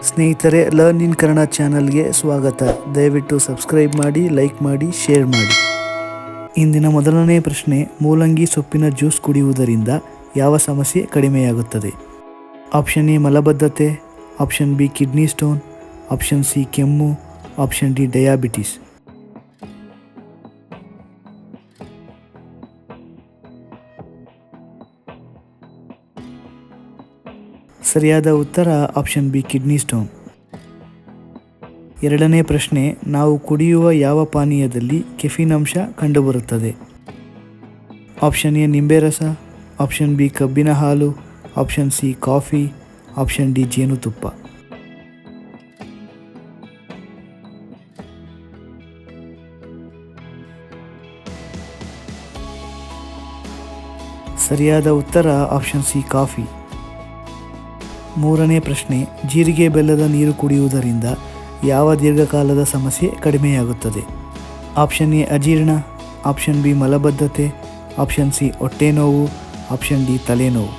ಸ್ನೇಹಿತರೆ, learn in Kannada ಚಾನಲ್ಗೆ ಸ್ವಾಗತ. ದಯವಿಟ್ಟು ಸಬ್ಸ್ಕ್ರೈಬ್ ಮಾಡಿ, ಲೈಕ್ ಮಾಡಿ, ಶೇರ್ ಮಾಡಿ. ಇಂದಿನ ಮೊದಲನೇ ಪ್ರಶ್ನೆ, ಮೂಲಂಗಿ ಸೊಪ್ಪಿನ ಜ್ಯೂಸ್ ಕುಡಿಯುವುದರಿಂದ ಯಾವ ಸಮಸ್ಯೆ ಕಡಿಮೆಯಾಗುತ್ತದೆ? ಆಪ್ಷನ್ ಎ ಮಲಬದ್ಧತೆ, option B kidney stone, option C ಕೆಮ್ಮು, ಆಪ್ಷನ್ ಡಿ ಡಯಾಬಿಟಿಸ್. ಸರಿಯಾದ ಉತ್ತರ ಆಪ್ಷನ್ ಬಿ ಕಿಡ್ನಿ ಸ್ಟೋನ್. ಎರಡನೇ ಪ್ರಶ್ನೆ, ನಾವು ಕುಡಿಯುವ ಯಾವ ಪಾನೀಯದಲ್ಲಿ ಕೆಫಿನ್ ಅಂಶ ಕಂಡುಬರುತ್ತದೆ? ಆಪ್ಷನ್ ಎ ನಿಂಬೆ ರಸ, ಆಪ್ಷನ್ ಬಿ ಕಬ್ಬಿನ ಹಾಲು, option C coffee, option D ಜೇನುತುಪ್ಪ. ಸರಿಯಾದ ಉತ್ತರ ಆಪ್ಷನ್ ಸಿ ಕಾಫಿ. ಮೂರನೇ ಪ್ರಶ್ನೆ, ಜೀರಿಗೆ ಬೆಲ್ಲದ ನೀರು ಕುಡಿಯುವುದರಿಂದ ಯಾವ ದೀರ್ಘಕಾಲದ ಸಮಸ್ಯೆ ಕಡಿಮೆಯಾಗುತ್ತದೆ? ಆಪ್ಷನ್ ಎ ಅಜೀರ್ಣ, ಆಪ್ಷನ್ ಬಿ ಮಲಬದ್ಧತೆ, ಆಪ್ಷನ್ ಸಿ ಹೊಟ್ಟೆ ನೋವು, ಆಪ್ಷನ್ ಡಿ ತಲೆನೋವು.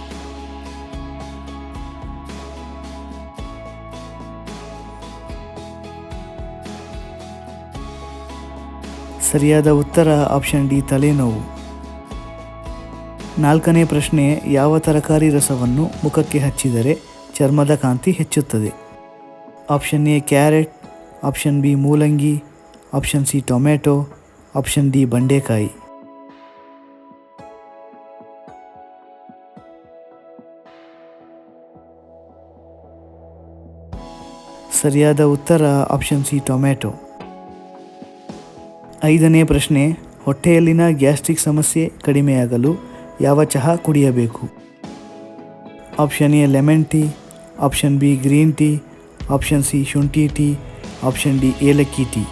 ಸರಿಯಾದ ಉತ್ತರ ಆಪ್ಷನ್ ಡಿ ತಲೆನೋವು. ನಾಲ್ಕನೇ ಪ್ರಶ್ನೆ, ಯಾವ ತರಕಾರಿ ರಸವನ್ನು ಮುಖಕ್ಕೆ ಹಚ್ಚಿದರೆ ಚರ್ಮದ ಕಾಂತಿ ಹೆಚ್ಚುತ್ತದೆ? Option A carrot, option B ಮೂಲಂಗಿ, option C tomato, option D ಬಂಡೆಕಾಯಿ. ಸರಿಯಾದ ಉತ್ತರ ಆಪ್ಷನ್ ಸಿ ಟೊಮೆಟೊ. ಐದನೇ ಪ್ರಶ್ನೆ, ಹೊಟ್ಟೆಯಲ್ಲಿನ ಗ್ಯಾಸ್ಟ್ರಿಕ್ ಸಮಸ್ಯೆ ಕಡಿಮೆಯಾಗಲು ಯಾವ ಚಹಾ ಕುಡಿಯಬೇಕು? Option A lemon tea, option B green tea, option C ಶುಂಠಿ ಟೀ, ಆಪ್ಷನ್ ಡಿ ಏಲಕ್ಕಿ ಟೀ.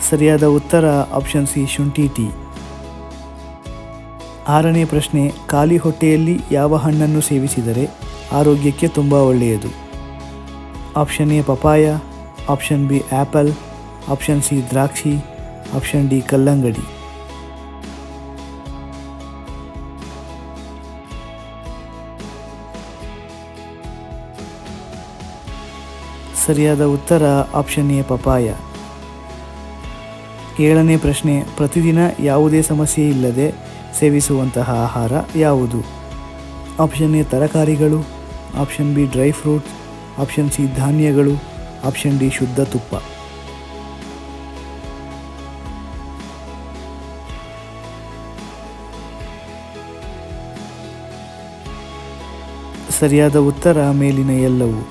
ಸರಿಯಾದ ಉತ್ತರ ಆಪ್ಷನ್ ಸಿ ಶುಂಠಿ ಟೀ. ಆರನೇ ಪ್ರಶ್ನೆ, ಖಾಲಿ ಹೊಟ್ಟೆಯಲ್ಲಿ ಯಾವ ಹಣ್ಣನ್ನು ಸೇವಿಸಿದರೆ ಆರೋಗ್ಯಕ್ಕೆ ತುಂಬ ಒಳ್ಳೆಯದು? Option A papaya, option B apple, option C ದ್ರಾಕ್ಷಿ, ಆಪ್ಷನ್ ಡಿ ಕಲ್ಲಂಗಡಿ. ಸರಿಯಾದ ಉತ್ತರ ಆಪ್ಷನ್ ಎ ಪಪಾಯ. ಏಳನೇ ಪ್ರಶ್ನೆ, ಪ್ರತಿದಿನ ಯಾವುದೇ ಸಮಸ್ಯೆ ಇಲ್ಲದೆ ಸೇವಿಸುವಂತಹ ಆಹಾರ ಯಾವುದು? ಆಪ್ಷನ್ ಎ ತರಕಾರಿಗಳು, option B dry fruits, option C ಧಾನ್ಯಗಳು, ಆಪ್ಷನ್ ಡಿ ಶುದ್ಧ ತುಪ್ಪ. ಸರಿಯಾದ ಉತ್ತರ ಮೇಲಿನ ಎಲ್ಲವೂ.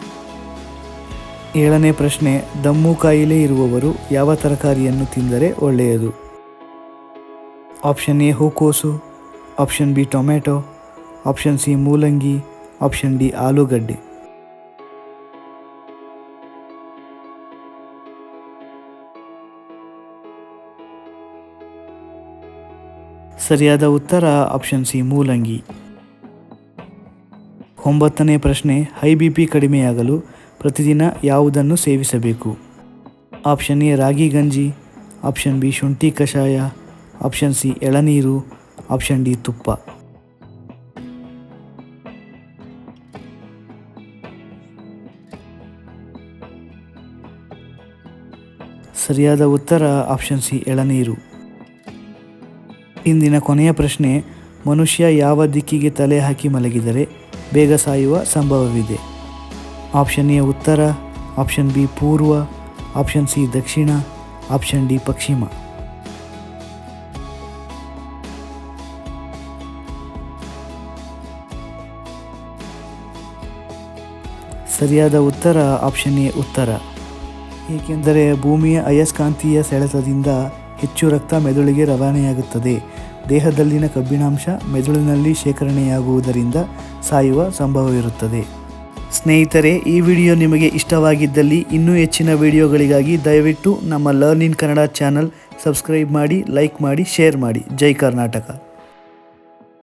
ಏಳನೇ ಪ್ರಶ್ನೆ, ದಮ್ಮು ಕಾಯಿಲೆ ಇರುವವರು ಯಾವ ತರಕಾರಿಯನ್ನು ತಿಂದರೆ ಒಳ್ಳೆಯದು? ಆಪ್ಷನ್ ಎ ಹೂಕೋಸು, option B tomato, option C ಮೂಲಂಗಿ, ಆಪ್ಷನ್ ಡಿ ಆಲೂಗಡ್ಡೆ. ಸರಿಯಾದ ಉತ್ತರ ಆಪ್ಷನ್ ಸಿ ಮೂಲಂಗಿ. 9ನೇ ಪ್ರಶ್ನೆ, ಹೈ ಬಿ ಪಿ ಕಡಿಮೆಯಾಗಲು ಪ್ರತಿದಿನ ಯಾವುದನ್ನು ಸೇವಿಸಬೇಕು? ಆಪ್ಷನ್ ಎ ರಾಗಿ ಗಂಜಿ, ಆಪ್ಷನ್ ಬಿ ಶುಂಠಿ ಕಷಾಯ, ಆಪ್ಷನ್ ಸಿ ಎಳನೀರು, ಆಪ್ಷನ್ ಡಿ ತುಪ್ಪ. ಸರಿಯಾದ ಉತ್ತರ ಆಪ್ಷನ್ ಸಿ ಎಳನೀರು. ಇಂದಿನ ಕೊನೆಯ ಪ್ರಶ್ನೆ, ಮನುಷ್ಯ ಯಾವ ದಿಕ್ಕಿಗೆ ತಲೆ ಹಾಕಿ ಮಲಗಿದರೆ ಬೇಗ ಸಾಯುವ ಸಂಭವವಿದೆ? ಆಪ್ಷನ್ ಎ ಉತ್ತರ, ಆಪ್ಷನ್ ಬಿ ಪೂರ್ವ, ಆಪ್ಷನ್ ಸಿ ದಕ್ಷಿಣ, ಆಪ್ಷನ್ ಡಿ ಪಶ್ಚಿಮ. ಸರಿಯಾದ ಉತ್ತರ ಆಪ್ಷನ್ ಎ ಉತ್ತರ. ಏಕೆಂದರೆ ಭೂಮಿಯ ಅಯಸ್ಕಾಂತೀಯ ಸೆಳೆತದಿಂದ ಹೆಚ್ಚು ರಕ್ತ ಮೆದುಳಿಗೆ ರವಾನೆಯಾಗುತ್ತದೆ. ದೇಹದಲ್ಲಿನ ಕಬ್ಬಿಣಾಂಶ ಮೆದುಳಿನಲ್ಲಿ ಶೇಖರಣೆಯಾಗುವುದರಿಂದ ಸಾಯುವ ಸಂಭವವಿರುತ್ತದೆ. ಸ್ನೇಹಿತರೆ, ಈ ವಿಡಿಯೋ ನಿಮಗೆ ಇಷ್ಟವಾಗಿದ್ದಲ್ಲಿ ಇನ್ನೂ ಹೆಚ್ಚಿನ ವಿಡಿಯೋಗಳಿಗಾಗಿ ದಯವಿಟ್ಟು ನಮ್ಮ learn in Kannada channel subscribe ಮಾಡಿ, ಲೈಕ್ ಮಾಡಿ, ಶೇರ್ ಮಾಡಿ. ಜೈ ಕರ್ನಾಟಕ.